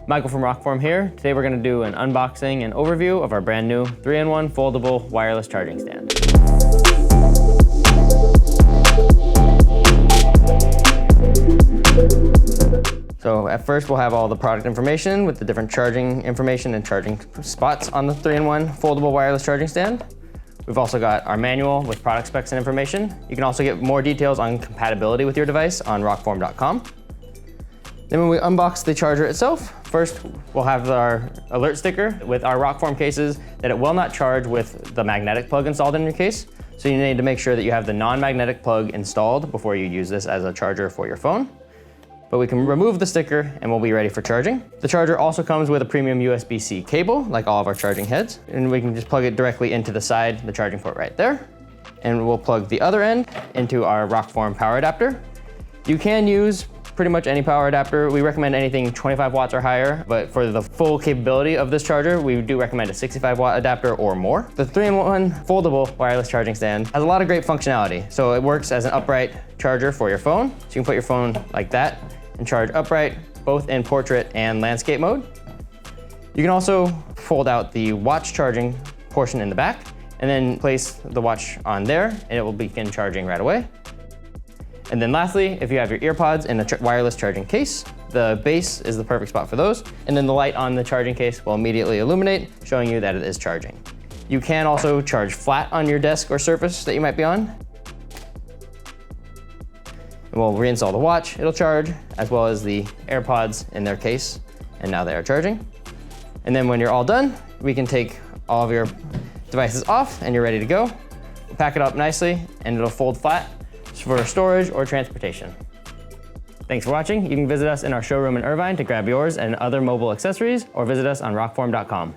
Michael from Rokform here. Today we're going to do an unboxing and overview of our brand new 3-in-1 foldable wireless charging stand. So at first we'll have all the product information with the different charging information and charging spots on the 3-in-1 foldable wireless charging stand. We've also got our manual with product specs and information. You can also get more details on compatibility with your device on rokform.com. Then when we unbox the charger itself, first we'll have our alert sticker with our Rokform cases that it will not charge with the magnetic plug installed in your case. So you need to make sure that you have the non-magnetic plug installed before you use this as a charger for your phone. But we can remove the sticker and we'll be ready for charging. The charger also comes with a premium USB-C cable, like all of our charging heads, and we can just plug it directly into the side, the charging port right there. And we'll plug the other end into our Rokform power adapter. You can use pretty much any power adapter. We recommend anything 25 watts or higher, but for the full capability of this charger, we do recommend a 65 watt adapter or more. The 3-in-1 foldable wireless charging stand has a lot of great functionality. So it works as an upright charger for your phone. So you can put your phone like that and charge upright, both in portrait and landscape mode. You can also fold out the watch charging portion in the back and then place the watch on there and it will begin charging right away. And then lastly, if you have your AirPods in a wireless charging case, the base is the perfect spot for those. And then the light on the charging case will immediately illuminate, showing you that it is charging. You can also charge flat on your desk or surface that you might be on. We'll reinstall the watch, it'll charge, as well as the AirPods in their case, and now they are charging. And then when you're all done, we can take all of your devices off and you're ready to go. We'll pack it up nicely and it'll fold flat for storage or transportation. Thanks for watching. You can visit us in our showroom in Irvine to grab yours and other mobile accessories, or visit us on rokform.com.